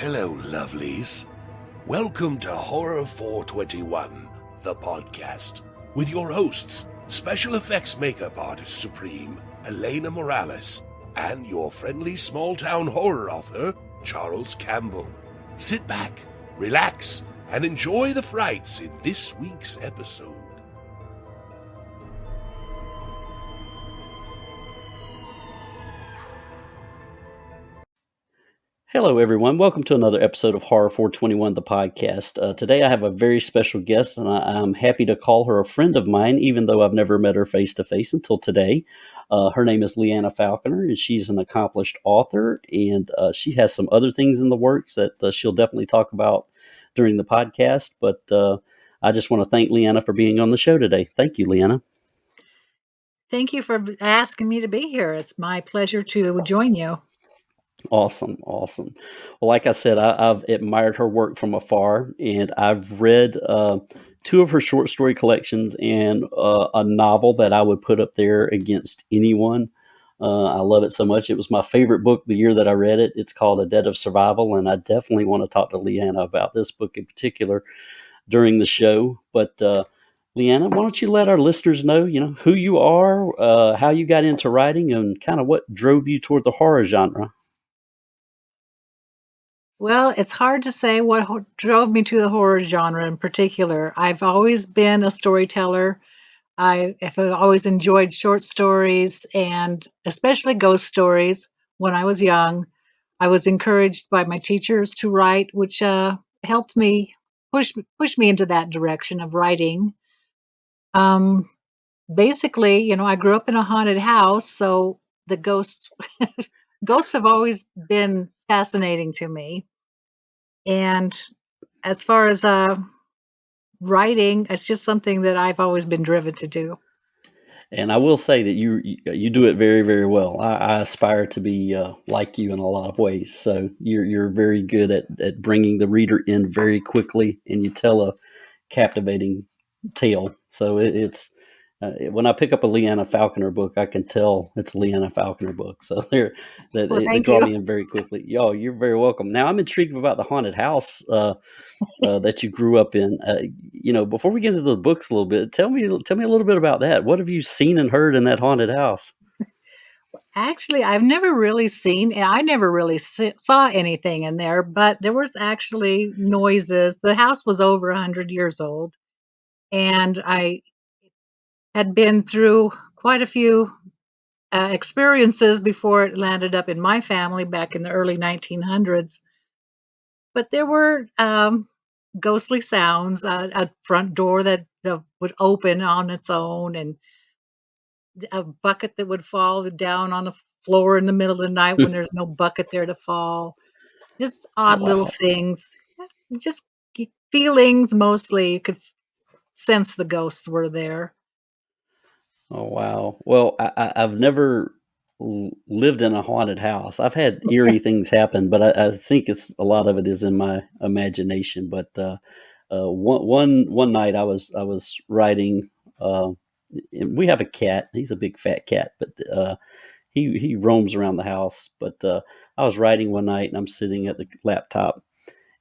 Hello, lovelies. Welcome to Horror 421, the podcast, with your hosts, special effects makeup artist supreme, Elena Morales, and your friendly small-town horror author, Charles Campbell. Sit back, relax, and enjoy the frights in this week's episode. Hello, everyone. Welcome to another episode of Horror 421, the podcast. Today I have a very special guest, and I'm happy to call her a friend of mine, even though I've never met her face-to-face until today. Her name is Leanna Falconer, and she's an accomplished author, and she has some other things in the works that she'll definitely talk about during the podcast. But I just want to thank Leanna for being on the show today. Thank you, Leanna. Thank you for asking me to be here. It's my pleasure to join you. Awesome. Well, like I said, I've admired her work from afar, and I've read two of her short story collections and a novel that I would put up there against anyone. I love it so much. It was my favorite book the year that I read it. It's called A Debt of Survival, and I definitely want to talk to Leanna about this book in particular during the show. But Leanna, why don't you let our listeners know, who you are, how you got into writing, and kind of what drove you toward the horror genre? Well, it's hard to say what drove me to the horror genre in particular. I've always been a storyteller. I've always enjoyed short stories and especially ghost stories. When I was young, I was encouraged by my teachers to write, which helped me push me into that direction of writing. Um, Basically, I grew up in a haunted house, so the ghosts have always been fascinating to me. And as far as writing, it's just something that I've always been driven to do. And I will say that you do it very, very well. I aspire to be like you in a lot of ways. So you're very good at bringing the reader in very quickly, and you tell a captivating tale. So it's when I pick up a Leanna Falconer book, I can tell it's a Leanna Falconer book. So Well, they thank draw you. me in very quickly. Yo, you're very welcome. Now I'm intrigued about the haunted house that you grew up in. Before we get into the books a little bit, tell me a little bit about that. What have you seen and heard in that haunted house? Actually, I've never really seen, and I never really saw anything in there, but there was actually noises. The house was over 100 years old, and I had been through quite a few experiences before it landed up in my family back in the early 1900s. But there were ghostly sounds, a front door that would open on its own, and a bucket that would fall down on the floor in the middle of the night when there's no bucket there to fall. Just odd little Wow. things. Just feelings mostly. You could sense the ghosts were there. Oh, wow. Well, I've never lived in a haunted house. I've had eerie things happen, but I think it's a lot of it is in my imagination. But one night I was writing. And we have a cat. He's a big fat cat, but he roams around the house. But I was writing one night, and I'm sitting at the laptop,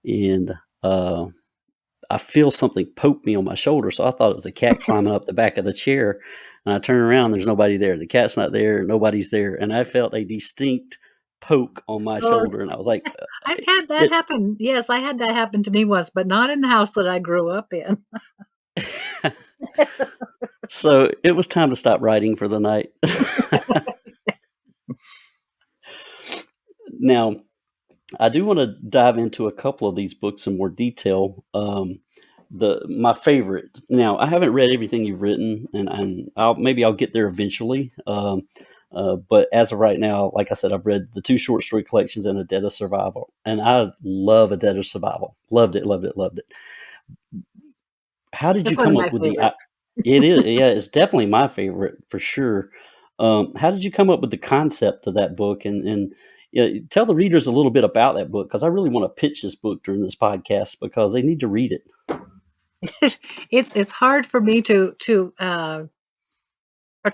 and I feel something poke me on my shoulder. So I thought it was a cat climbing up the back of the chair. And I turn around, there's nobody there. The cat's not there, nobody's there. And I felt a distinct poke on my Oh, shoulder. And I was like, I've had that it. happen. Yes, I had that happen to me once, but not in the house that I grew up in. So it was time to stop writing for the night. Now, I do want to dive into a couple of these books in more detail. My favorite. Now, I haven't read everything you've written, and I'll get there eventually. But as of right now, like I said, I've read the two short story collections and A Debt of Survival, and I love A Debt of Survival. Loved it, loved it, loved it. How did you That's one of come my up with favorites. it is, yeah, it's definitely my favorite for sure. How did you come up with the concept of that book, and tell the readers a little bit about that book, because I really want to pitch this book during this podcast because they need to read it. It's hard for me to or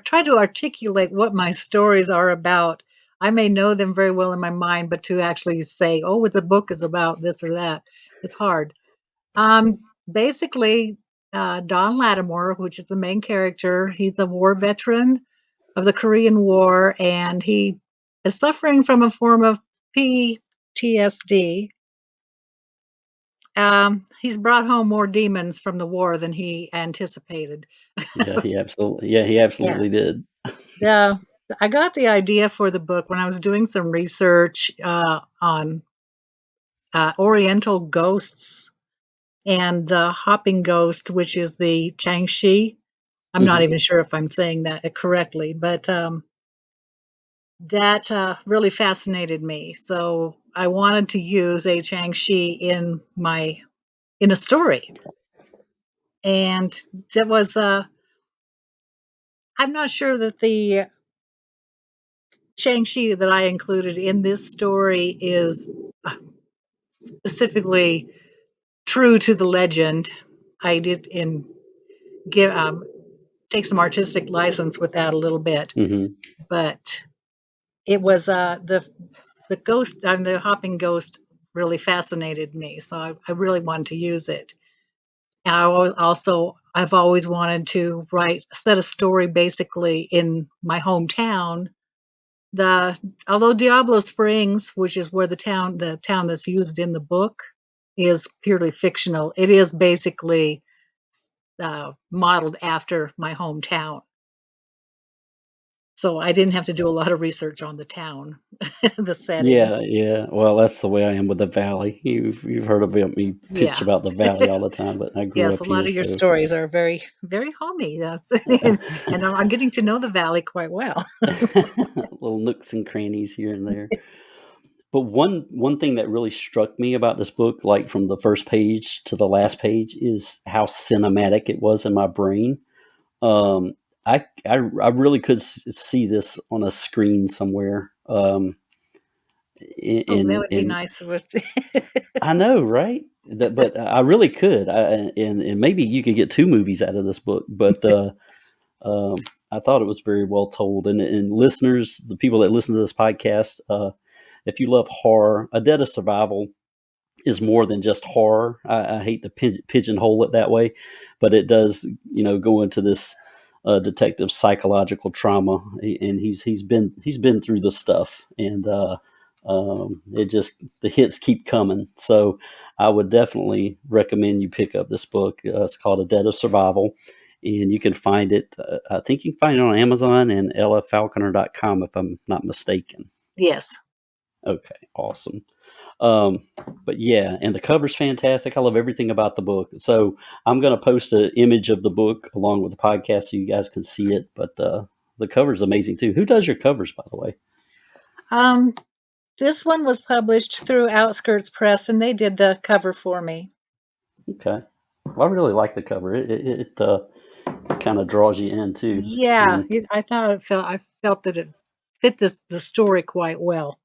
try to articulate what my stories are about. I may know them very well in my mind, but to actually say, oh, the book is about this or that, it's hard. Basically, Don Lattimore, which is the main character, he's a war veteran of the Korean War, and he is suffering from a form of PTSD. He's brought home more demons from the war than he anticipated. He absolutely Yes. did. I got the idea for the book when I was doing some research on Oriental ghosts and the hopping ghost, which is the Changshi. I'm not Hmm. even sure if I'm saying that correctly, but that really fascinated me. So I wanted to use a Changshi in a story, and that was I'm not sure that the Changshi that I included in this story is specifically true to the legend. I did give take some artistic license with that a little bit, Hmm. but it was the ghost and the hopping ghost really fascinated me, so I really wanted to use it. And I've always wanted to set a story basically in my hometown. The Although Diablo Springs, which is where the town that's used in the book, is purely fictional, it is basically modeled after my hometown. So I didn't have to do a lot of research on the town, the setting. Yeah. Well, that's the way I am with the Valley. You've heard about me pitch Yeah. about the Valley all the time, but I grew Yes, up a lot here, of your so stories are very, very homey. And I'm getting to know the valley quite well. little nooks and crannies here and there. But one thing that really struck me about this book, like from the first page to the last page, is how cinematic it was in my brain. Um, I really could see this on a screen somewhere. Oh, that In would be in nice with I know, right? But I really could. And maybe you could get two movies out of this book. But um, I thought it was very well told. And listeners, the people that listen to this podcast, if you love horror, A Dead of Survival is more than just horror. I hate to pigeonhole it that way, but it does, go into this detective psychological trauma, and he's been through the stuff, and it just the hits keep coming. So I would definitely recommend you pick up this book. It's called A Dead of Survival, and you can find it. I think you can find it on Amazon and llafalconer.com if I'm not mistaken. yes. Okay, awesome. Um, but yeah, and the cover's fantastic. I love everything about the book. So I'm going to post an image of the book along with the podcast so you guys can see it. But the cover's amazing too. Who does your covers, by the way? Um, this one was published through Outskirts Press, and they did the cover for me. Okay. Well, I really like the cover. It kind of draws you in too. Yeah, And I felt that it fit the story quite well.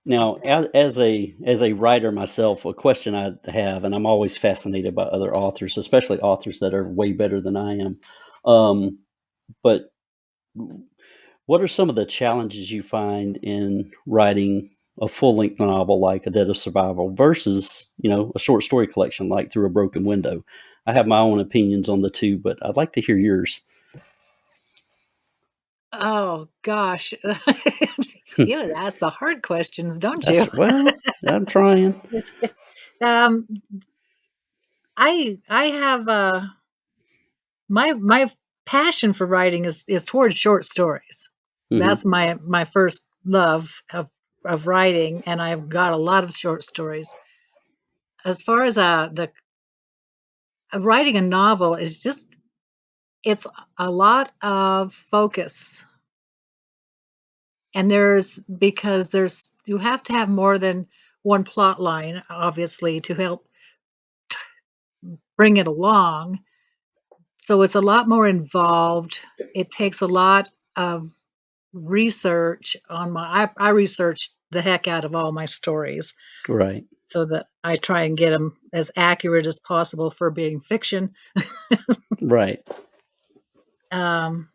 now, as a writer myself, a question I have, and I'm always fascinated by other authors, especially authors that are way better than I am. But what are some of the challenges you find in writing a full length novel like A Dead of Survival versus, a short story collection like Through a Broken Window? I have my own opinions on the two, but I'd like to hear yours. Oh gosh, you ask the hard questions, don't you? I'm trying. um, I have my passion for writing is towards short stories. Hmm. That's my first love of writing, and I've got a lot of short stories. As far as the writing a novel is just it's a lot of focus, and there's you have to have more than one plot line, obviously, to help bring it along. So it's a lot more involved. It takes a lot of research on I researched the heck out of all my stories Right. so that I try and get them as accurate as possible for being fiction. Right. um,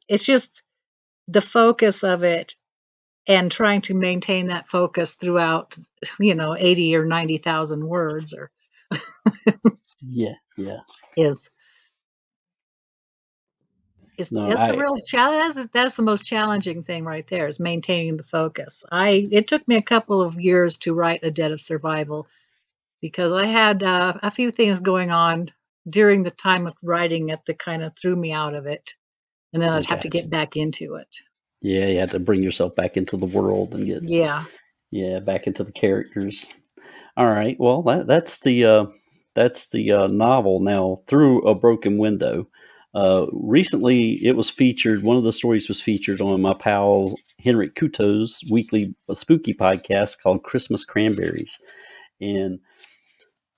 it's just the focus of it. and trying to maintain that focus throughout, 80 or 90,000 words Yeah, yeah. is No, it's a real challenge. That's the most challenging thing right there, is maintaining the focus. It took me a couple of years to write A Debt of Survival, because I had a few things going on during the time of writing it that kind of threw me out of it, and then I I'd have to got get you. back into it. Yeah, you had to bring yourself back into the world and Yeah. back into the characters. All right. Well, that's the novel now, Through a Broken Window. Recently, it was featured. One of the stories was featured on my pal Henrik Kuto's weekly spooky podcast called Christmas Cranberries, and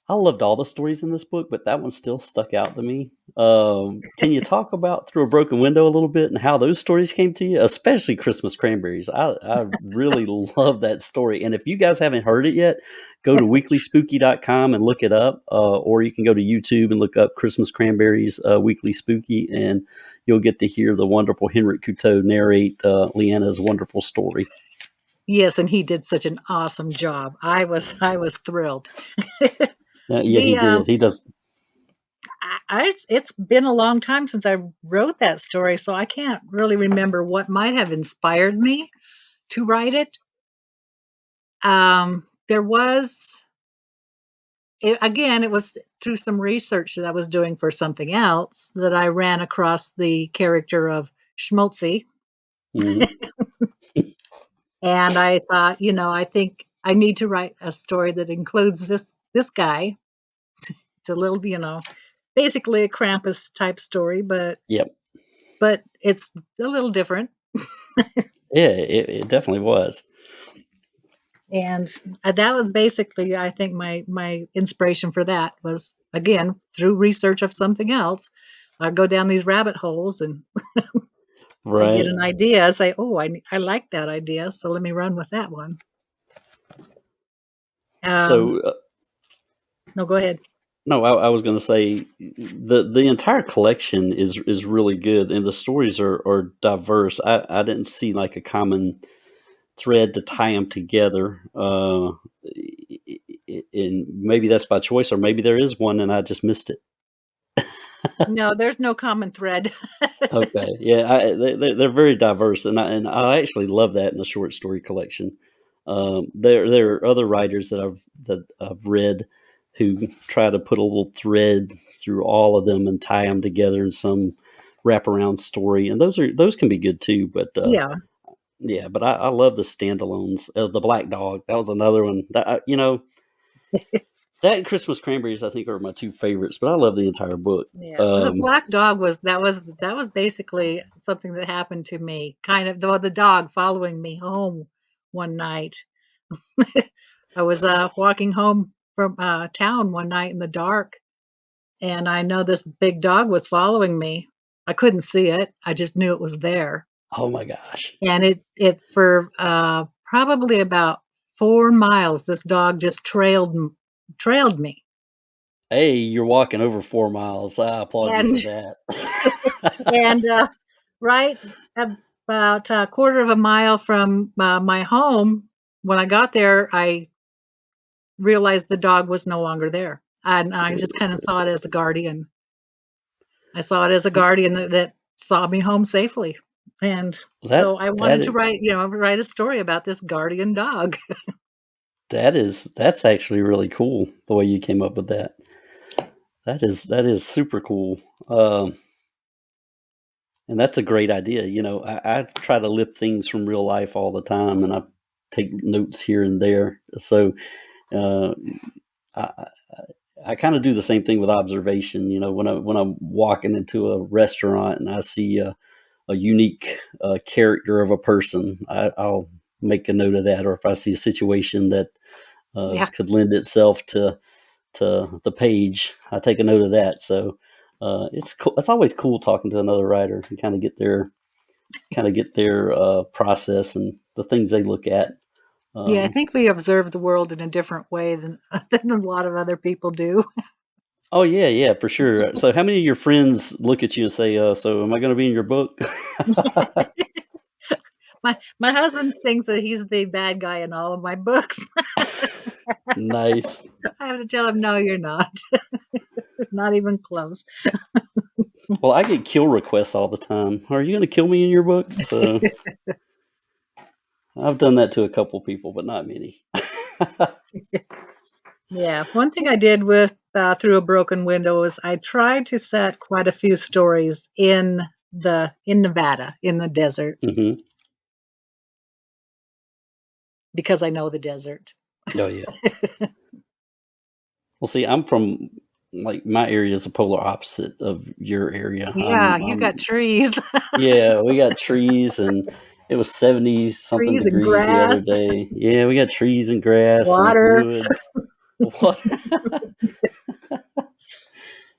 I loved all the stories in this book, but that one still stuck out to me. Can you talk about Through a Broken Window a little bit and how those stories came to you, especially Christmas Cranberries? I really love that story. And if you guys haven't heard it yet, go to weeklyspooky.com and look it up. Or you can go to YouTube and look up Christmas Cranberries Weekly Spooky, and you'll get to hear the wonderful Henrik Couteau narrate Leanna's wonderful story. Yes, and he did such an awesome job. I was thrilled. Yeah, he The did. He does. it's been a long time since I wrote that story, so I can't really remember what might have inspired me to write it. There was Again, it was through some research that I was doing for something else that I ran across the character of Schmaltzy, Mhm. and I thought, I think I need to write a story that includes this guy. It's a little, basically a Krampus type story, but Yep. it's a little different. Yeah, it definitely was. And that was basically, I think, my inspiration for that was, again, through research of something else. I go down these rabbit holes and I get Right. an idea. I say, oh, I like that idea, so let me run with that one. So, No, go ahead. no, I was going to say the entire collection is really good, and the stories are diverse. I didn't see like a common thread to tie them together, and maybe that's by choice, or maybe there is one and I just missed it. No, there's no common thread. Okay, yeah, they're very diverse, and I actually love that in a short story collection. There are other writers that I've read who try to put a little thread through all of them and tie them together in some wraparound story, and those can be good too. But Yeah. yeah, but I love the standalones. The Black Dog, that was another one that that and Christmas Cranberries I think are my two favorites. But I love the entire book. Yeah, well, the black dog was basically something that happened to me. Kind of the dog following me home one night. I was walking home from town one night in the dark, and I know this big dog was following me. I couldn't see it. I just knew it was there, Oh my gosh. and it for probably about 4 miles. This dog just trailed me, Hey, you're walking over 4 miles. I applaud you and for that. and right about a quarter of a mile from my home, when I got there, I realized the dog was no longer there. And I just kind of saw it as a guardian. I saw it as a guardian that saw me home safely. And so That I that wanted to is write a story about this guardian dog. that's actually really cool the way you came up with that. That is super cool. And that's a great idea. I try to lift things from real life all the time, and I take notes here and there. So uh, I, I kind of do the same thing with observation. When I'm walking into a restaurant and I see a unique character of a person, I'll make a note of that. Or if I see a situation that Yeah. could lend itself to the page, I take a note of that. So it's cool. It's always cool talking to another writer and kind of get their process and the things they look at. Yeah, I Um, think we observe the world in a different way than, than a lot of other people do. oh yeah, yeah, for sure. So how many of your friends look at you and say, "So am I going to be in your book?" My husband thinks that he's the bad guy in all of my books. Nice. I have to tell him, no, you're not. Not even close. Well, I get kill requests all the time. Are you going to kill me in your book? So I've done that to a couple people, but not many. Yeah. One thing I did with Through a Broken Window is I tried to set quite a few stories in Nevada, in the desert, Hmm. because I know the desert. Oh yeah. Well, see, I'm from like my area is the polar opposite of your area. Yeah, you got trees. Yeah, we got trees and it was 70 something Trees and degrees the other grass, day. Yeah, we got trees and grass and water. woods. What?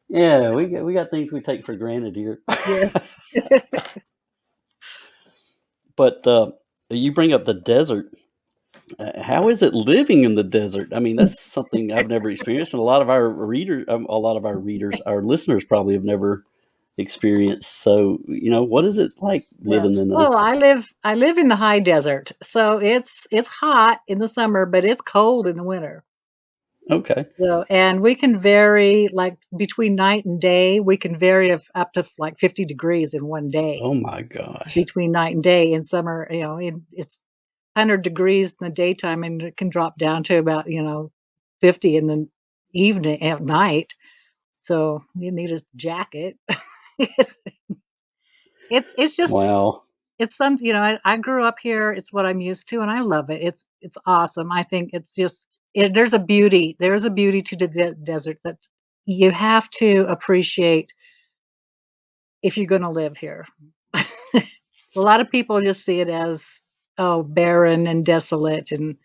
Yeah, we got things we take for granted here. Yeah. But you bring up the desert. How is it living in the desert? I mean, that's something I've never experienced, and our listeners probably have never experienced. So, what is it like Yeah. living in the? Well, I live in the high desert, so it's hot in the summer, but it's cold in the winter. Okay. So, and we can vary, like between night and day, we can vary of up to like 50 degrees in one day Oh my gosh. between night and day. In summer, it's 100 degrees in the daytime, and it can drop down to about 50 in the evening at night. So you need a jacket. It's just Wow. it's some I grew up here. It's what I'm used to, and I love it. It's awesome. I think it's just there's a beauty to the desert that you have to appreciate if you're going to live here. A lot of people just see it as, oh, barren and desolate and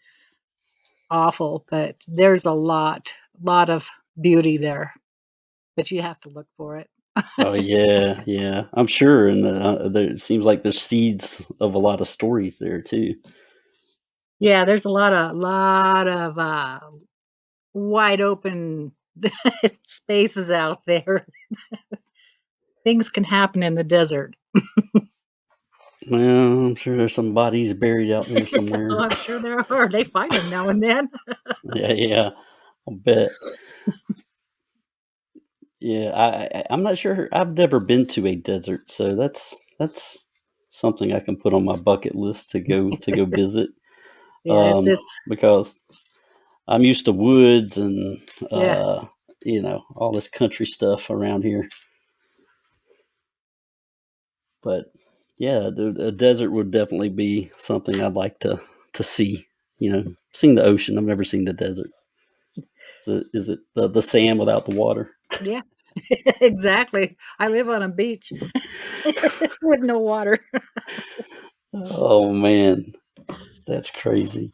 awful, but there's a lot of beauty there, but you have to look for it. Oh yeah, yeah. I'm sure, and it seems like there's seeds of a lot of stories there too. Yeah, there's a lot of wide open spaces out there. Things can happen in the desert. Well, I'm sure there's some bodies buried out there Oh, somewhere. I'm sure there are. They find them now and then. Yeah, yeah. I'll bet. Yeah, I'm not sure. I've never been to a desert, so that's something I can put on my bucket list to go visit. Yeah, it's Because I'm used to woods and yeah. all this country stuff around here. But yeah, a desert would definitely be something I'd like to see. Seeing the ocean. I've never seen the desert. Is it the sand without the water? Yeah. Exactly. I live on a beach with no water. Oh man, that's crazy.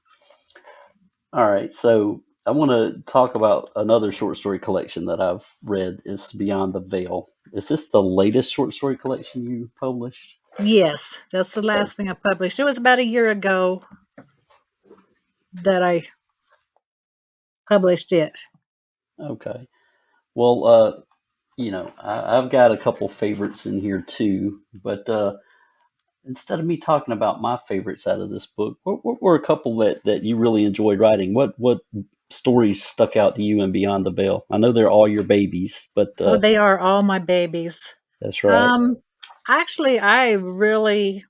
All right, so I want to talk about another short story collection that I've read. Is Beyond the Veil. Is this the latest short story collection you published? Yes, that's the Okay. last thing I published. It was about a year ago that I published it. Okay. Well, I've got a couple favorites in here too, but instead of me talking about my favorites out of this book, what were a couple that you really enjoyed writing? What stories stuck out to you in Beyond the Veil? I know they're all your babies, but Oh, they are all my babies. that's right. Um, Actually, the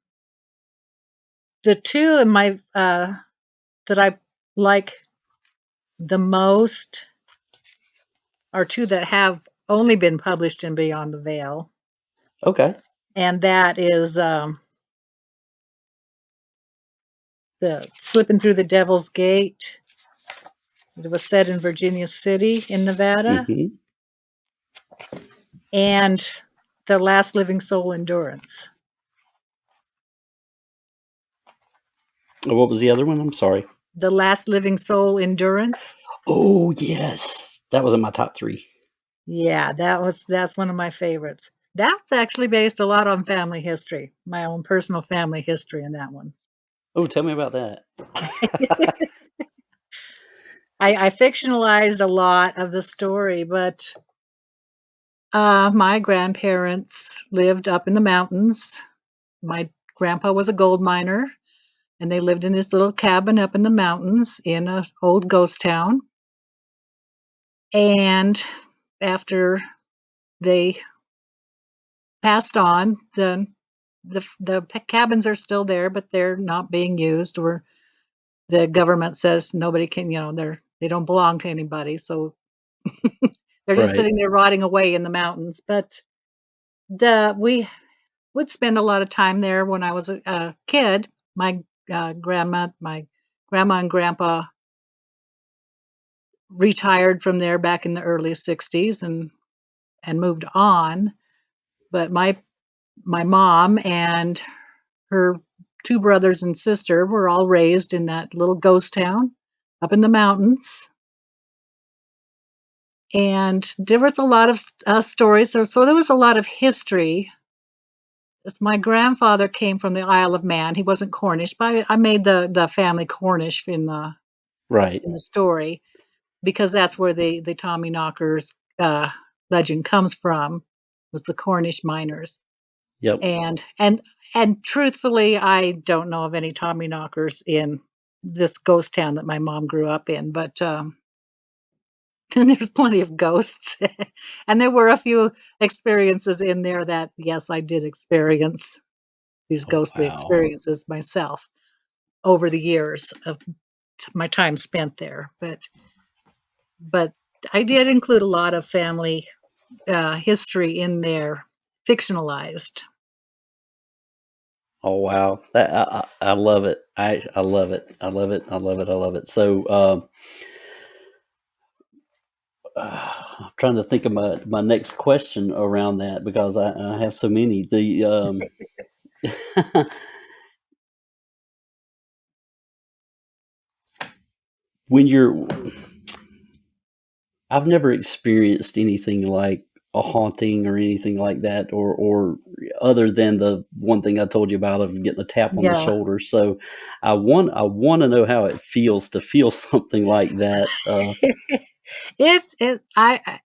two in my that I like the most are two that have only been published in Beyond the Veil, Okay. and that is the Slipping Through the Devil's Gate. It was set in Virginia City in Nevada, Mm-hmm. and The Last Living Soul Endurance. What was the other one? I'm sorry. The Last Living Soul Endurance. Oh yes, that was in my top three. Yeah, that's one of my favorites. That's actually based a lot on family history, my own personal family history in that one. Oh, tell me about that. I fictionalized a lot of the story, but my grandparents lived up in the mountains. My grandpa was a gold miner, and they lived in this little cabin up in the mountains in an old ghost town. And after they passed on, the cabins are still there, but they're not being used, or the government says nobody can, they don't belong to anybody, so they're just Right. sitting there rotting away in the mountains. But we would spend a lot of time there when I was a kid. My grandma and grandpa retired from there back in the early 60s and moved on. But my mom and her two brothers and sister were all raised in that little ghost town up in the mountains. And there was a lot of stories. So there was a lot of history. As my grandfather came from the Isle of Man. He wasn't Cornish, but I made the family Cornish in Right. the story, because that's where the Tommy Knockers legend comes from, was the Cornish miners. Yep. And truthfully, I don't know of any Tommy Knockers in this ghost town that my mom grew up in, but and there's plenty of ghosts. And there were a few experiences in there that, yes, I did experience these Oh, ghostly wow. experiences myself over the years of my time spent there. But I did include a lot of family history in there, fictionalized. Oh, wow. That I love it. I love it. I love it. I love it. I love it. So, I'm trying to think of my next question around that, because I have so many. When you're, I've never experienced anything like a haunting or anything like that, or other than the one thing I told you about of getting a tap on the Yeah. shoulder. So I want to know how it feels to feel something like that. I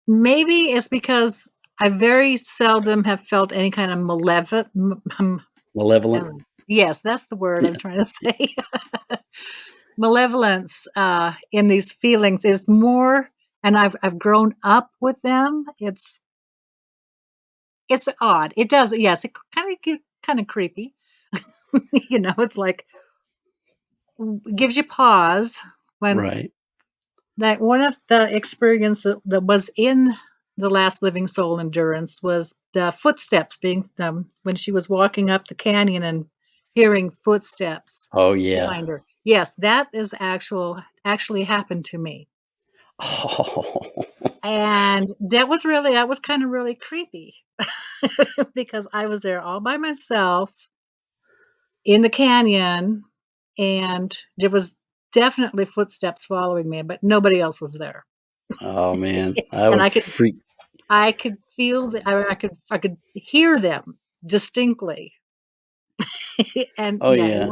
maybe it's because I very seldom have felt any kind of Malevolent. yes, that's the word I'm Yeah. trying to say. Malevolence in these feelings is more, and I've grown up with them. It's odd. It does, yes, it kind of get kind of creepy. It's like gives you pause when Right. that one of the experience that was in the last living soul endurance was the footsteps being when she was walking up the canyon and hearing footsteps Oh, yeah. behind her. Yes, that is actually happened to me. Oh, And that was kind of really creepy because I was there all by myself in the canyon, and there was definitely footsteps following me, but nobody else was there. oh man, I And would freak. I could feel I could hear them distinctly. And Oh yeah, yeah,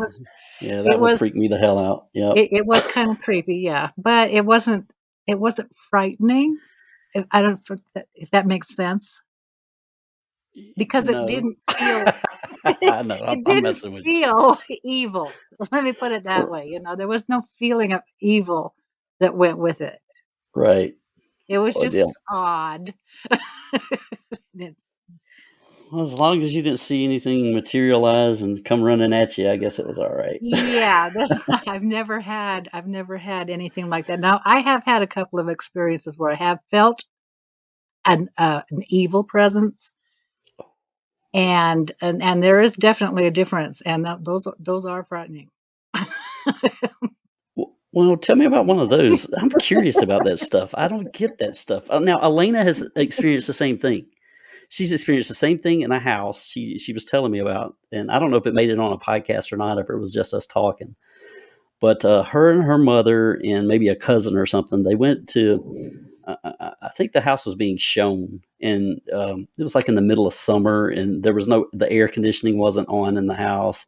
yeah, it that would was freak me the hell out. Yep. it was kind of creepy, yeah. But it wasn't frightening. I don't if that makes sense, because it No, didn't feel I know. I'm, it I'm didn't messing with you. feel evil. Let me put it that R- way. There was no feeling of evil that went with it. Right. It was Well, yeah. just odd. It's, Well, as long as you didn't see anything materialize and come running at you, I guess it was all right. yeah, that's I've never had anything like that. Now, I have had a couple of experiences where I have felt an evil presence, and there is definitely a difference, and those are frightening. Well, tell me about one of those. I'm curious about that stuff. I don't get that stuff. Now, Elena has experienced the same thing. She's experienced the same thing in a house she was telling me about, and I don't know if it made it on a podcast or not, if it was just us talking. But her and her mother and maybe a cousin or something, they went to. I think the house was being shown, and it was like in the middle of summer, and the air conditioning wasn't on in the house.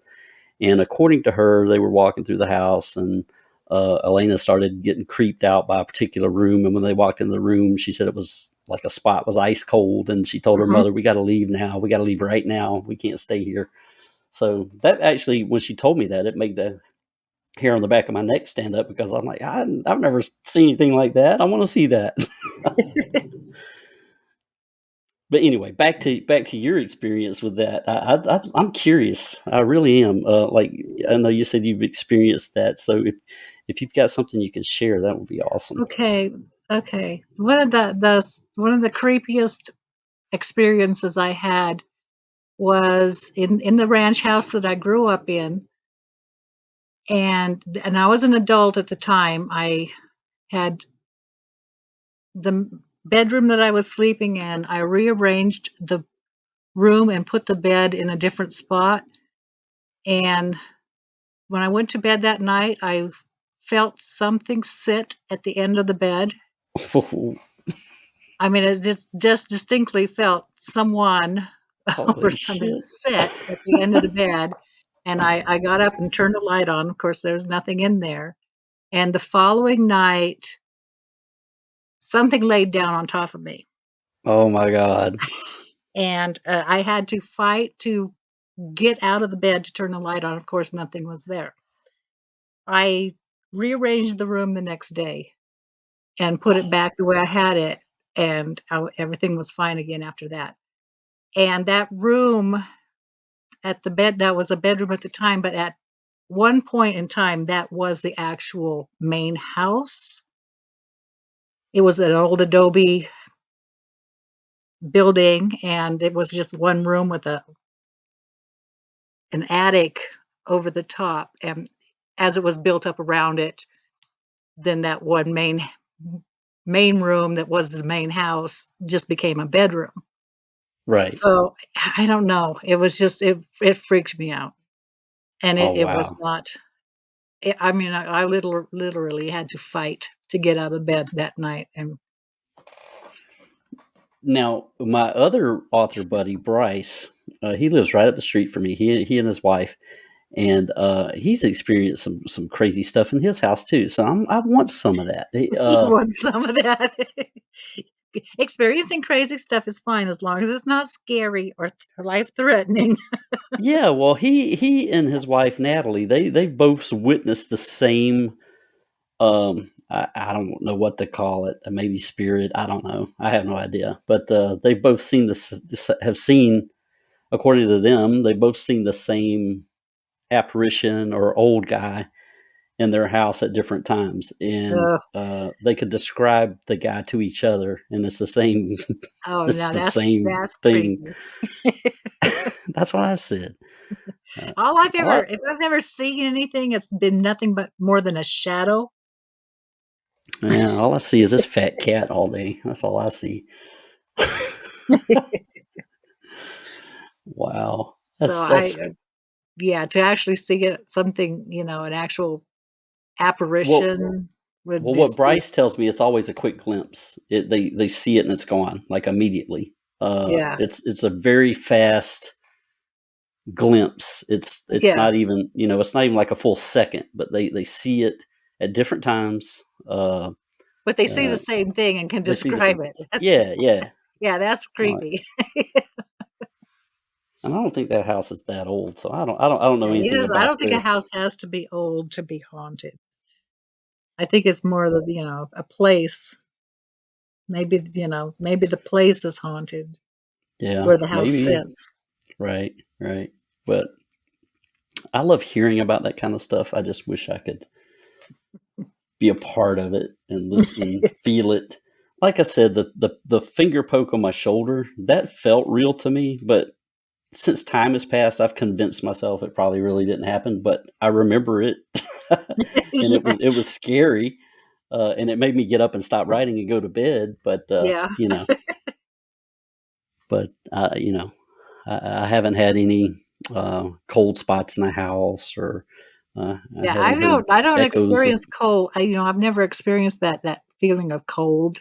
And according to her, they were walking through the house, and Elena started getting creeped out by a particular room. And when they walked in the room, she said it was like a spot was ice cold, and she told her Mhm. mother, "We got to leave now. We got to leave right now. We can't stay here." So that actually, when she told me that, it made the hair on the back of my neck stand up, because I'm like, I've never seen anything like that. I want to see that. But anyway, back to your experience with that. I'm curious. I really am. Like, I know you said you've experienced that. So if you've got something you can share, that would be awesome. Okay. One of the creepiest experiences I had was in the ranch house that I grew up in, and I was an adult at the time. I had the bedroom that I was sleeping in. I rearranged the room and put the bed in a different spot. And when I went to bed that night, I felt something sit at the end of the bed. I mean, it just distinctly felt someone or Holy something shit. sit at the end of the bed. And I got up and turned the light on. Of course, there's nothing in there. And the following night, something laid down on top of me. Oh my God. And I had to fight to get out of the bed to turn the light on. Of course, nothing was there. I rearranged the room the next day and put it back the way I had it, and everything was fine again after that. And that room at the bed, that was a bedroom at the time, but at one point in time, that was the actual main house. It was an old adobe building, and it was just one room with an attic over the top. And as it was built up around it, then that one main room that was the main house just became a bedroom. Right. So I don't know. It was just it freaked me out, and Oh it was wow. not. I mean, I literally had to fight to get out of bed that night, and Now, my other author buddy, Bryce, he lives right up the street from me. He and his wife, and he's experienced some crazy stuff in his house too. So I want some of that. he wants some of that. Experiencing crazy stuff is fine as long as it's not scary or life threatening. Yeah, well, he and his wife Natalie, they've both witnessed the same. I don't know what to call it. Maybe spirit. I don't know. I have no idea. But they've both seen have seen, according to them, they've both seen the same apparition or old guy in their house at different times, and Ugh. they could describe the guy to each other, and it's the same. Oh, It's now the same that's thing. creepy. That's what I said. Uh, what? If I've ever seen anything, it's been nothing but more than a shadow. Yeah, all I see is this fat cat all day. That's all I see. Wow, So that's yeah, to actually see it, something, an actual well. apparition would Well, what just be, Bryce tells me, it's always a quick glimpse. They see it and it's gone, like immediately. yeah, It's a very fast glimpse. It's yeah. not even, it's not even like a full second, but they see it at different times. But they see Uh, the same thing and can they see the describe same. it. Yeah, yeah. Yeah, that's Uh, creepy. and I don't think that house is that old, so I don't know It anything is. I about don't think a their. house has to be old to be haunted. I think it's more the, a place. Maybe the place is haunted Yeah, where the house maybe. sits. Right, right. But I love hearing about that kind of stuff. I just wish I could be a part of it and listen, feel it. Like I said, the finger poke on my shoulder, that felt real to me, but since time has passed, I've convinced myself it probably really didn't happen, but I remember it. And it Yeah, was scary. And it made me get up and stop writing and go to bed, but yeah, I haven't had any cold spots in the house, or I yeah. haven't heard I don't echoes of. experience cold. I've never experienced that feeling of cold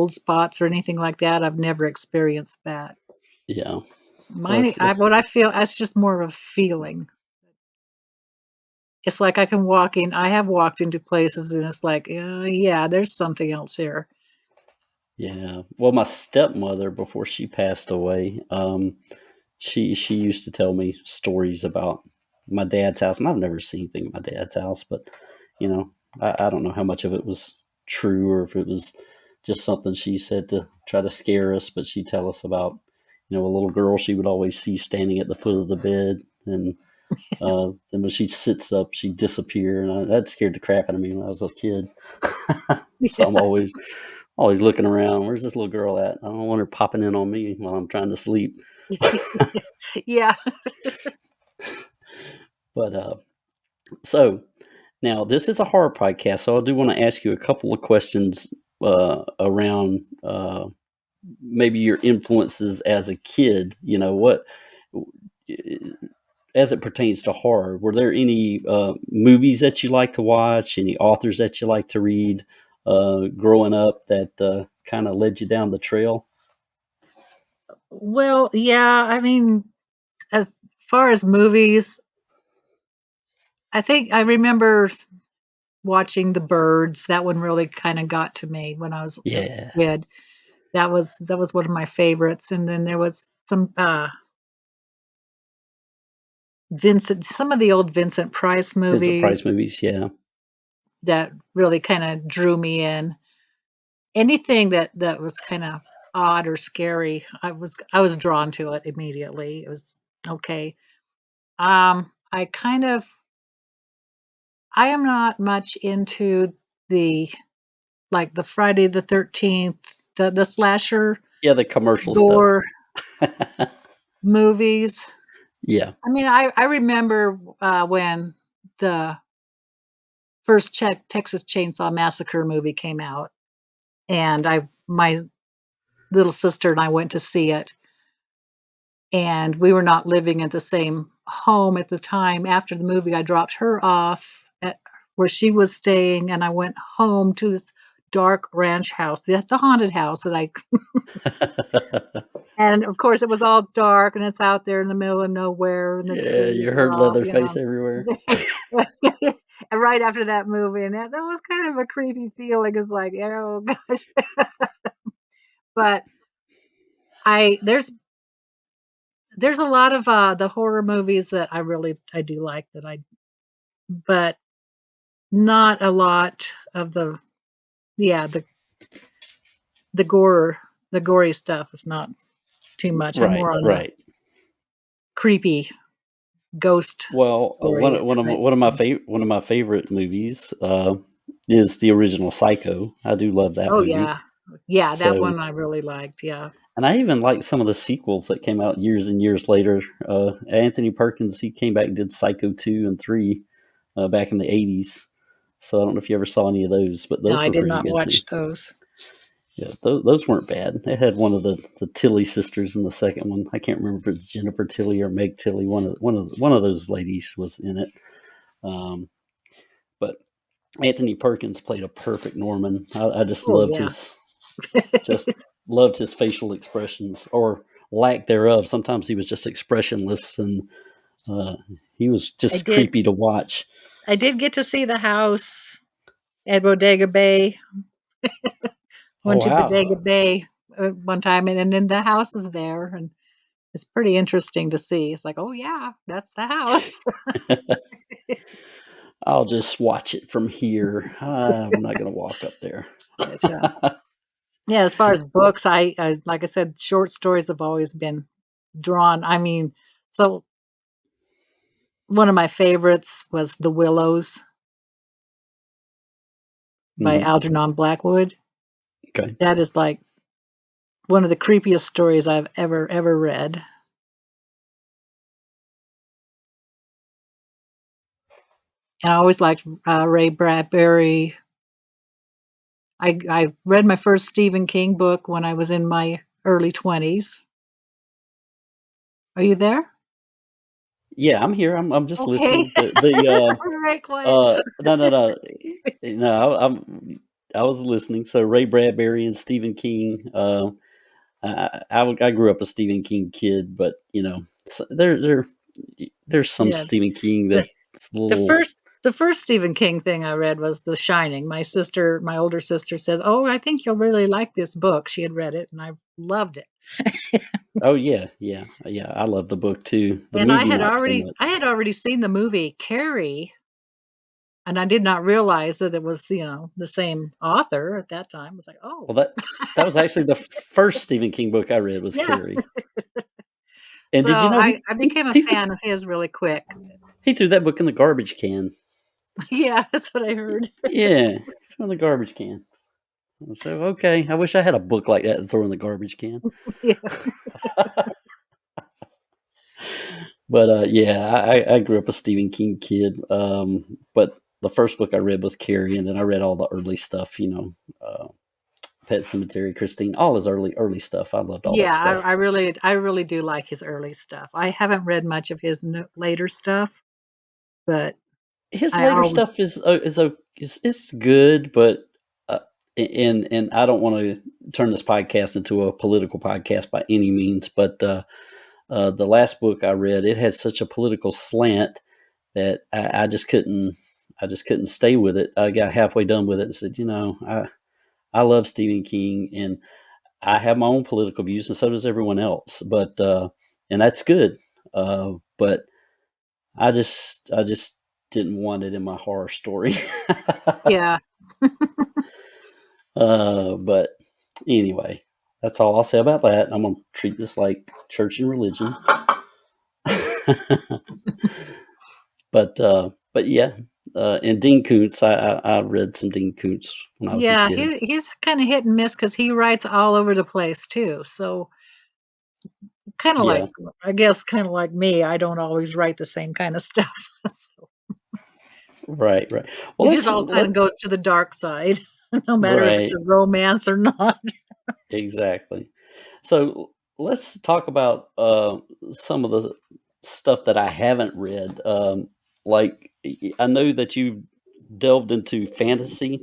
spots or anything like that. I've never experienced that. Yeah. Well, What I feel, that's just more of a feeling. It's like I have walked into places and it's like, yeah, there's something else here. yeah. Well, my stepmother, before she passed away, she used to tell me stories about my dad's house, and I've never seen anything at my dad's house, but I don't know how much of it was true or if it was just something she said to try to scare us. But she'd tell us about a little girl she would always see standing at the foot of the bed, and then when she sits up, she'd disappear, and that scared the crap out of me when I was a kid. So I'm always looking around. Where's this little girl at? I don't want her popping in on me while I'm trying to sleep. Yeah. But so now this is a horror podcast, so I do want to ask you a couple of questions around maybe your influences as a kid. What, as it pertains to horror, were there any movies that you like to watch, any authors that you like to read growing up that kind of led you down the trail? Well, yeah, I mean, as far as movies, I think I remember watching The Birds. That one really kind of got to me when I was a Yeah, kid. That was one of my favorites. And then there was some some of the old Vincent Price Vincent Price movies movies. Yeah, that really kind of drew me in. Anything that was kind of odd or scary, I was drawn to it immediately. It was okay. I kind of I am not much into the like the Friday the 13th, the slasher yeah, the commercial stuff. gore movies. Yeah, I mean, I remember when the first Texas Chainsaw Massacre movie came out, and my little sister and I went to see it, and we were not living at the same home at the time. After the movie, I dropped her off at where she was staying, and I went home to this dark ranch house, the haunted house that I. And of course, it was all dark, and it's out there in the middle of nowhere, and the yeah, trees you are heard all, Leatherface everywhere. And right after that movie, and that was kind of a creepy feeling. It's like, oh gosh. But I there's a lot of the horror movies that I do like but not a lot of the gore the gory stuff is not too much. I'm Right, more on the right. creepy ghost Well, story type stuff. one of my favorite movies is the original Psycho. I do love that Oh movie. yeah. Yeah, that So, one I really liked. Yeah. and I even like some of the sequels that came out years and years later. Anthony Perkins, he came back and did Psycho 2 and 3 back in the 80s. So I don't know if you ever saw any of those, but No, those I were did pretty not good too. watch those. Yeah, those weren't bad. They had one of the Tilly sisters in the second one. I can't remember if it's Jennifer Tilly or Meg Tilly. One of those ladies was in it. Um, but Anthony Perkins played a perfect Norman. I Oh yeah. just loved his facial expressions or lack thereof. Sometimes he was just expressionless, and uh, he was I just did creepy to watch. I did get to see the house at Bodega Bay. Oh Went to wow! Bodega Bay one time, and then the house is there, and it's pretty interesting to see. It's like, oh yeah, that's the house. I'll just watch it from here. I'm not going to walk up there. That's right. Yeah, as far as books, I like I said, short stories have always been drawn. I mean, so one of my favorites was The Willows by Mhm. Algernon Blackwood. Okay. That is like one of the creepiest stories I've ever read. And I always liked Ray Bradbury. I read my first Stephen King book when I was in my early 20s. Are you there? Yeah, I'm here. I'm just Okay. listening. The Very quiet. no. No, I was listening. So Ray Bradbury and Stephen King. I grew up a Stephen King kid, but there's some Yeah. Stephen King The that's a the little. first Stephen King thing I read was The Shining. My older sister says, "Oh, I think you'll really like this book." She had read it and I loved it. Oh yeah, yeah, yeah. I love the book too. The And movie, not so much. I had already seen the movie Carrie, and I did not realize that it was, the same author at that time. I was like, "Oh." Well, that was actually the first Stephen King book I read was Yeah. Carrie. And So did you know I became a fan of his really quick. he threw that book in the garbage can? Yeah, that's what I heard. Yeah, he threw in the garbage can. So okay, I wish I had a book like that to throw in the garbage can. Yeah. But yeah, I grew up a Stephen King kid. But the first book I read was Carrie, and then I read all the early stuff. Pet Cemetery, Christine, all his early stuff. I loved all that Yeah, stuff. I really do like his early stuff. I haven't read much of his later stuff, but His I later always stuff is good, but uh, and I don't want to turn this podcast into a political podcast by any means, but the last book I read, it had such a political slant that I just couldn't stay with it. I got halfway done with it and said, I love Stephen King and I have my own political views and so does everyone else, but and that's good. But I just didn't want it in my horror story. yeah. But anyway, that's all I'll say about that. I'm gonna treat this like church and religion. But yeah, and Dean Koontz, I read some Dean Koontz when I was a Yeah, kid. he's kind of hit and miss because he writes all over the place too. So kind of like, Yeah, I guess, kind of like me, I don't always write the same kind of stuff. So right, right. Well, it just all kind of goes to the dark side, no matter if it's right, a romance or not. exactly. So let's talk about some of the stuff that I haven't read. Like I know that you delved into fantasy,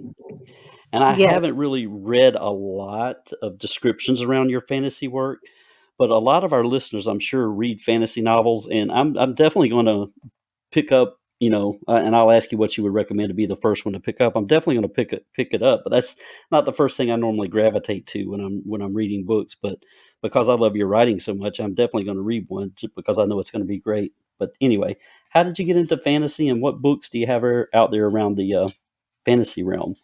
and I Yes. haven't really read a lot of descriptions around your fantasy work. But a lot of our listeners, I'm sure, read fantasy novels, and I'm definitely going to pick up. And I'll ask you what you would recommend to be the first one to pick up. I'm definitely going to pick it up, but that's not the first thing I normally gravitate to when I'm reading books. But because I love your writing so much, I'm definitely going to read one just because I know it's going to be great. But anyway, how did you get into fantasy, and what books do you have out there around the fantasy realm?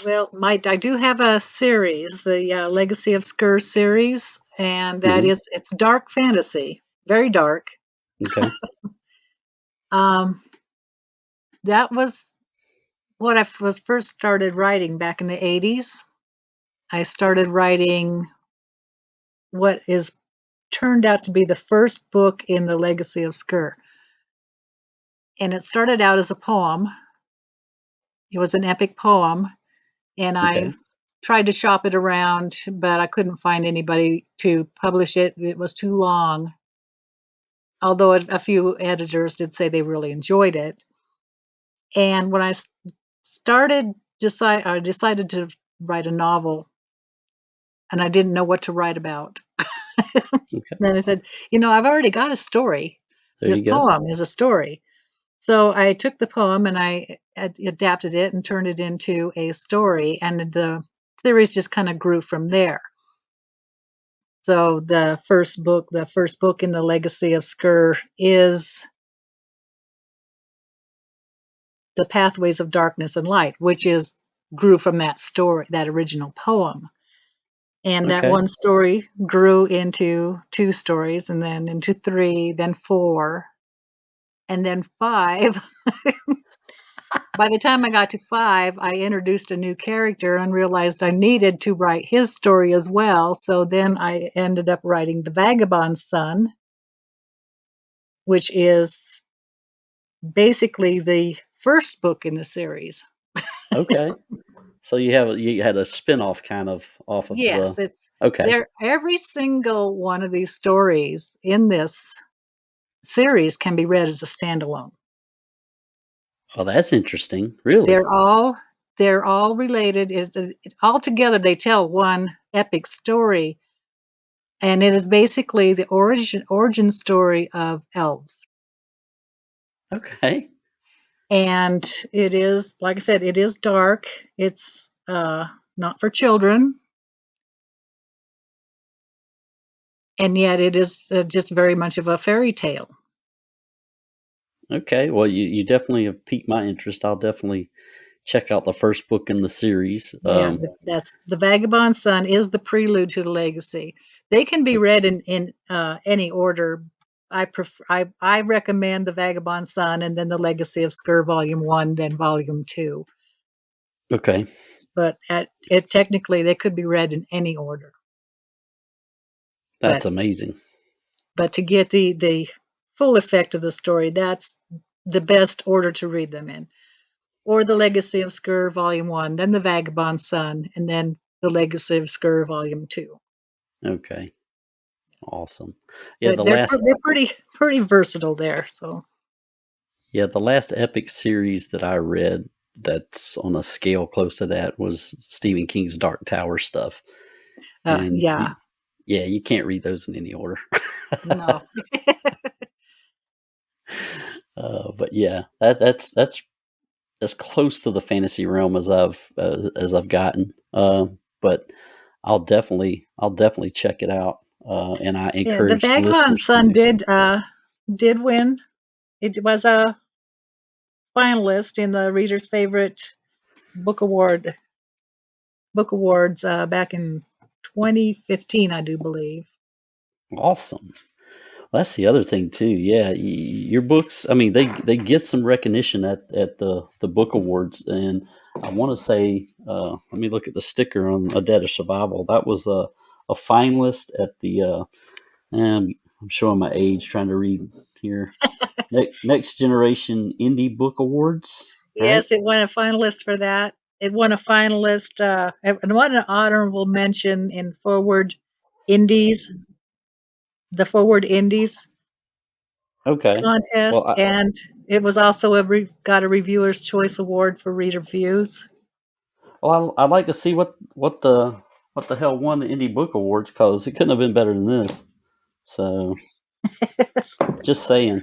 Well, I do have a series, the Legacy of Skur series, and Hmm. it's dark fantasy, very dark. Okay. Um, that was what I was first started writing back in the 80s. I started writing what is turned out to be the first book in the Legacy of Skur. And it started out as a poem. It was an epic poem, and I Okay. tried to shop it around, but I couldn't find anybody to publish it. It was too long. Although a few editors did say they really enjoyed it. And when I I decided to write a novel, and I didn't know what to write about. Okay. Then I said, I've already got a story. There This you go. poem is a story. So I took the poem and I adapted it and turned it into a story, and the series just kind of grew from there. So the first book in the Legacy of Skur is The Pathways of Darkness and Light, which is grew from that story, that original poem. And that Okay. one story grew into two stories, and then into three, then four, and then five. By the time I got to five, I introduced a new character and realized I needed to write his story as well. So then I ended up writing The Vagabond Son, which is basically the first book in the series. Okay. So you had a spin-off kind of off of the. Yes, it's Okay. there. Every single one of these stories in this series can be read as a standalone. Oh, that's interesting. Really? They're all they're all related. All together they tell one epic story, and it is basically the origin story of elves. Okay. And it is, like I said, it is dark. It's not for children. and yet it is just very much of a fairy tale. Okay, well, you definitely have piqued my interest. I'll definitely check out the first book in the series. Yeah, that's The Vagabond Son is the prelude to the Legacy. They can be read in any order. I recommend The Vagabond Son and then The Legacy of Skur Volume 1, then Volume 2. Okay, But technically they could be read in any order. that's But amazing. but to get the full effect of the story, that's the best order to read them in. Or The Legacy of Skur Volume 1, then The Vagabond Son, and then The Legacy of Skur Volume 2. Okay, awesome. Yeah, But the they're last pretty versatile there. So the last epic series that I read that's on a scale close to that was Stephen King's Dark Tower stuff. And yeah, you can't read those in any order. no, But yeah, that's as close to the fantasy realm as I've gotten. But I'll definitely check it out. And I yeah. The encourage Vagabond listeners to Son do so. did win. It was a finalist in the Reader's Favorite Book Award Book Awards back in 2015, I do believe. Awesome. Well, that's the other thing too. Yeah, your books. I mean, they get some recognition at the book awards, and I want to say, let me look at the sticker on A Dead of Survival. That was a finalist at the. I'm showing my age trying to read here. Next Generation Indie Book Awards, right? Yes, it won a finalist for that. It won a finalist and won an honorable mention in Indies, the Forward Indies Okay. Well, contest, and it was also got a Reviewer's Choice Award for reader views. I'd like to see what the hell won the Indie Book Awards, because it couldn't have been better than this. So, just saying.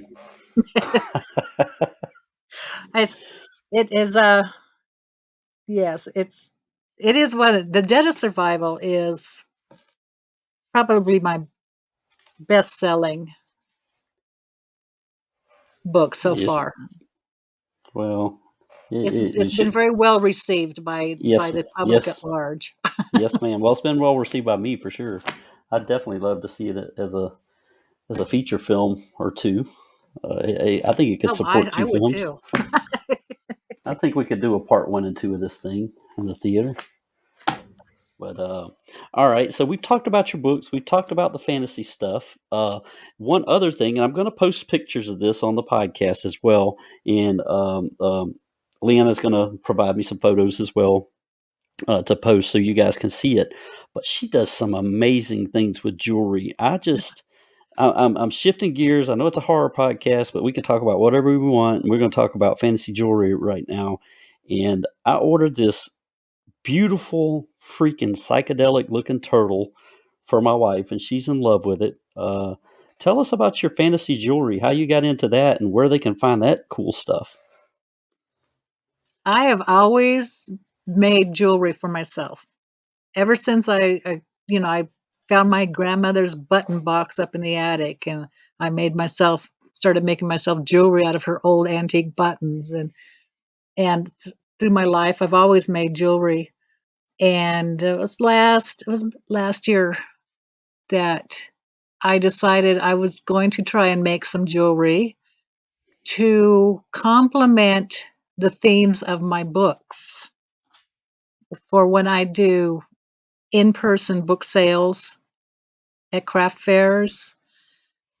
It is yes, it is The Dead of Survival is probably my best selling book so Yes. far. Well, It's it been should. very well received by Yes, the public at yes, large. yes, ma'am. Well, it's been well received by me for sure. I'd definitely love to see it as a feature film or two. I think it could Oh, support I two would films. too. I think we could do a part 1 and 2 of this thing in the theater. But all right, so we've talked about your books. We've talked about the fantasy stuff. One other thing, and I'm going to post pictures of this on the podcast as well. And Leanna's going to provide me some photos as well to post so you guys can see it. But she does some amazing things with jewelry. I'm shifting gears. I know it's a horror podcast, but we can talk about whatever we want. We're going to talk about fantasy jewelry right now. And I ordered this beautiful, freaking psychedelic looking turtle for my wife, and she's in love with it. Tell us about your fantasy jewelry, how you got into that, and where they can find that cool stuff. I have always made jewelry for myself. Ever since I found my grandmother's button box up in the attic, and I started making myself jewelry out of her old antique buttons, and through my life, I've always made jewelry. And it was last year that I decided I was going to try and make some jewelry to complement the themes of my books for when I do in-person book sales at craft fairs,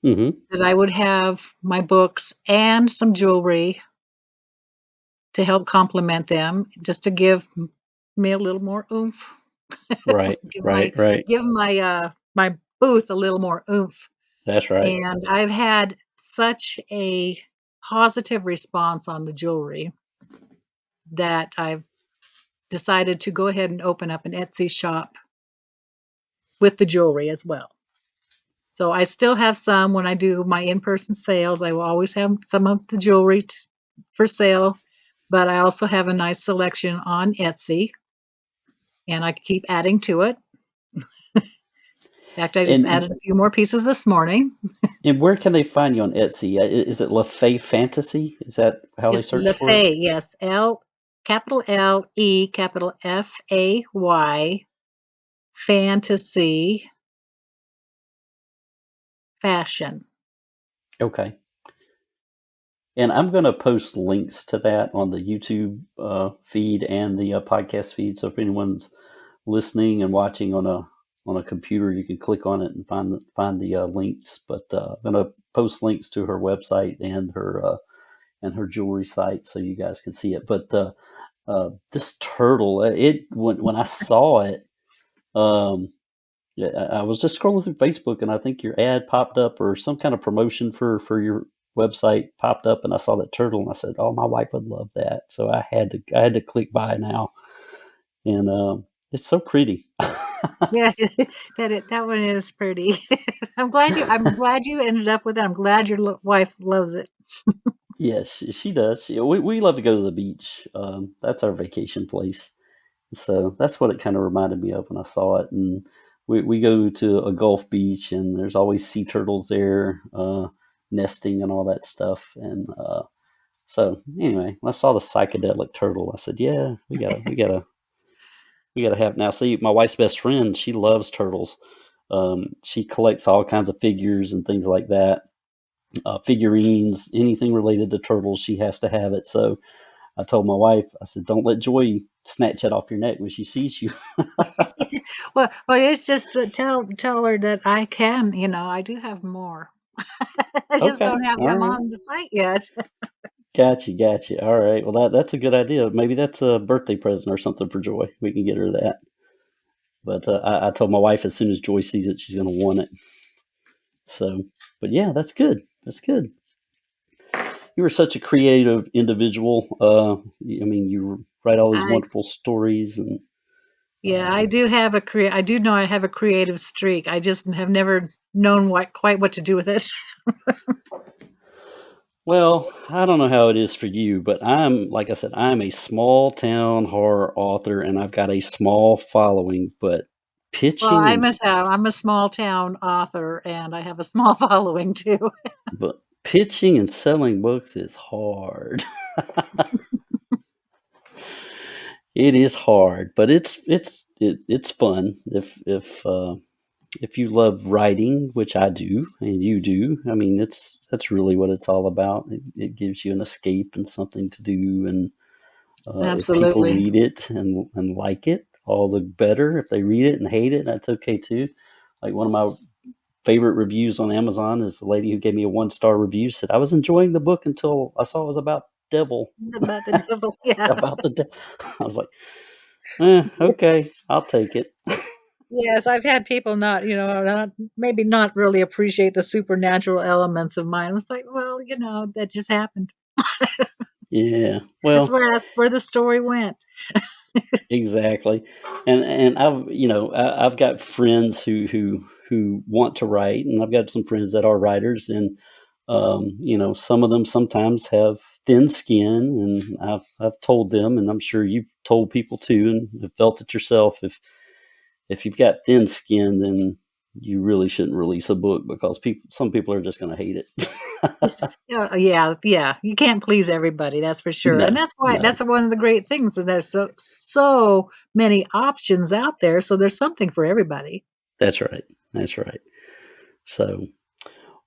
Mm-hmm. that I would have my books and some jewelry to help complement them, just to give me a little more oomph. Right, give my right, right. give my booth a little more oomph. That's right. And I've had such a positive response on the jewelry that I've decided to go ahead and open up an Etsy shop with the jewelry as well. So I still have some when I do my in-person sales. I will always have some of the jewelry for sale, but I also have a nice selection on Etsy, and I keep adding to it. In fact, I just And added a few more pieces this morning. and where can they find you on Etsy? Is it LaFay Fantasy? Is that how they It's search for it? LeFay, yes, capital L-E, capital F-A-Y, fantasy fashion. Okay. And I'm going to post links to that on the YouTube feed and the podcast feed. So if anyone's listening and watching on a computer, you can click on it and find the links. But I'm going to post links to her website and her jewelry site so you guys can see it. But this turtle, when I saw it, um, yeah, I was just scrolling through Facebook and I think your ad popped up or some kind of promotion for your website popped up and I saw that turtle and I said, "Oh, my wife would love that." So I had to click buy now, and it's so pretty. Yeah, that one is pretty. I'm glad you ended up with it. I'm glad your wife loves it. Yes, she does. We love to go to the beach. That's our vacation place. So that's what it kind of reminded me of when I saw it. And we go to a Gulf beach, and there's always sea turtles there, nesting and all that stuff. And so anyway, when I saw the psychedelic turtle, I said, "Yeah, we gotta have it now." See, my wife's best friend, she loves turtles. She collects all kinds of figures and things like that, figurines, anything related to turtles. She has to have it. So I told my wife, I said, "Don't let Joy snatch it off your neck when she sees you." Well, it's just to tell her that I can, I do have more. I just Okay, don't have all them right. on the site yet. Gotcha. All right. Well, that's a good idea. Maybe that's a birthday present or something for Joy. We can get her that. But I told my wife as soon as Joy sees it, she's going to want it. So, but yeah, that's good. That's good. You were such a creative individual. I mean, you write all these I wonderful stories, and Yeah, I do know I have a creative streak. I just have never known quite what to do with it. well, I don't know how it is for you, but like I said, I'm a small town horror author, and I've got a small following. But Well, pitching I and must have. I'm a small town author and I have a small following too. but pitching and selling books is hard. It is hard, but it's fun if you love writing, which I do, and you do. I mean, that's really what it's all about. It gives you an escape and something to do, and if people Absolutely. read it and like it, all the better. If they read it and hate it, that's okay too. Like one of my favorite reviews on Amazon is the lady who gave me a 1-star review said, "I was enjoying the book until I saw it was about devil." About the devil. Yeah. About the devil. I was like, okay, I'll take it. Yes, I've had people maybe not really appreciate the supernatural elements of mine. I was like, well, that just happened. Yeah. That's Well, where the story went. exactly. And I've got friends who want to write, and I've got some friends that are writers, and some of them sometimes have thin skin, and I've told them, and I'm sure you've told people too, and have felt it yourself. If you've got thin skin, then you really shouldn't release a book because some people are just going to hate it. Yeah, yeah. You can't please everybody, that's for sure. And No, that's why no, that's one of the great things that there's so many options out there. So there's something for everybody. that's right. That's right. So,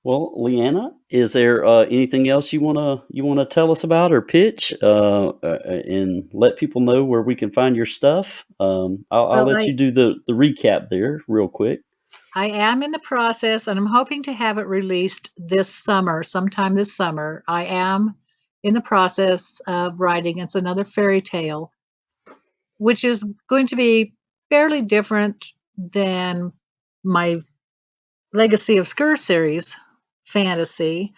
well, Leanna, is there anything else you wanna tell us about or pitch, and let people know where we can find your stuff? I'll Well, let you do the recap there real quick. I am in the process, and I'm hoping to have it released this summer, sometime this summer. I am in the process of writing. It's another fairy tale, which is going to be fairly different than my Legacy of Skur series fantasy,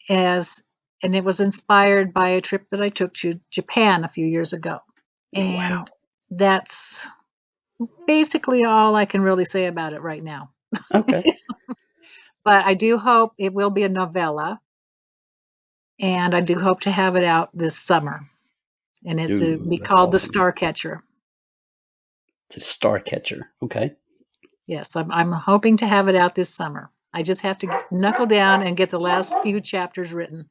as and it was inspired by a trip that I took to Japan a few years ago. Oh wow. And that's basically all I can really say about it right now. Okay. But I do hope it will be a novella, and I do hope to have it out this summer. And it's to Ooh, be that's called The awesome. Star Catcher. The Star Catcher. Okay. Yes, I'm hoping to have it out this summer. I just have to knuckle down and get the last few chapters written.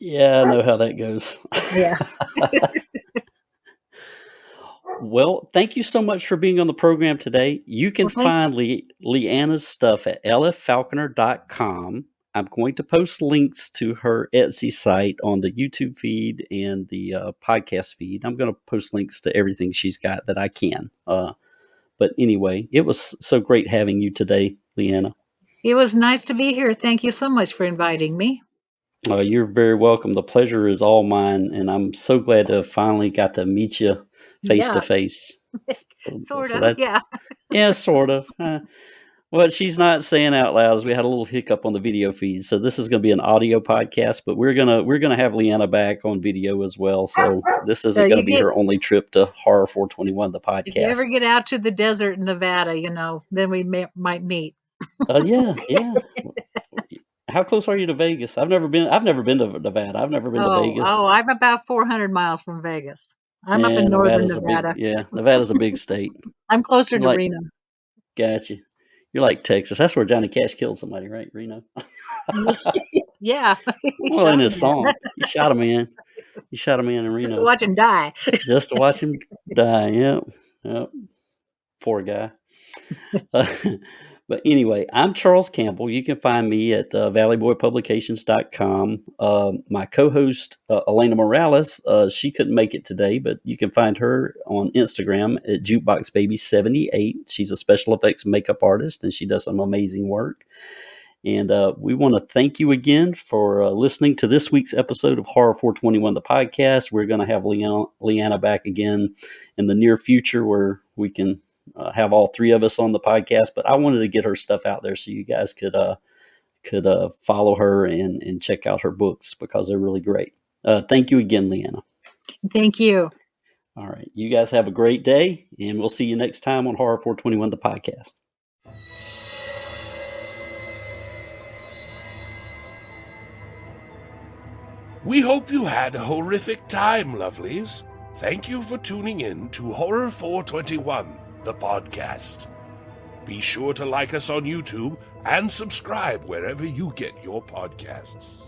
Yeah, I know how that goes. Yeah. Well, thank you so much for being on the program today. You can Well, thank find Leanna's stuff at lffalconer.com. I'm going to post links to her Etsy site on the YouTube feed and the podcast feed. I'm going to post links to everything she's got that I can. But anyway, it was so great having you today, Leanna. It was nice to be here. Thank you so much for inviting me. You're very welcome. The pleasure is all mine, and I'm so glad to have finally got to meet you face to Yeah, face. sort So of. that's Yeah. yeah, sort of. What she's not saying out loud is we had a little hiccup on the video feed, so this is going to be an audio podcast, but we're gonna have Leanna back on video as well. So this So isn't going to be her only trip to Horror 421, the if you ever podcast. get out to the desert in Nevada, then we might meet. Yeah. How close are you to Vegas? I've never been. I've never been to Nevada. I've never been to Vegas. I'm about 400 miles from Vegas. I'm up in Yeah, northern Nevada's Nevada. Nevada's a big state. I'm closer You're to like, Reno. gotcha. You're like Texas. That's where Johnny Cash killed somebody, right? Reno. Yeah. Well, in his song, he shot a man. He shot a man in Just to Reno watch him die. just to watch him die. Yep. Poor guy. But anyway, I'm Charles Campbell. You can find me at valleyboypublications.com. My co-host, Elena Morales, she couldn't make it today, but you can find her on Instagram at jukeboxbaby78. She's a special effects makeup artist, and she does some amazing work. And we want to thank you again for listening to this week's episode of Horror 421, the podcast. We're going to have Leanna back again in the near future where we can have all three of us on the podcast. But I wanted to get her stuff out there so you guys could follow her and check out her books because they're really great. Thank you again, Leanna. Thank you. All right. You guys have a great day, and we'll see you next time on Horror 421, the podcast. We hope you had a horrific time, lovelies. Thank you for tuning in to Horror 421, the podcast. Be sure to like us on YouTube and subscribe wherever you get your podcasts.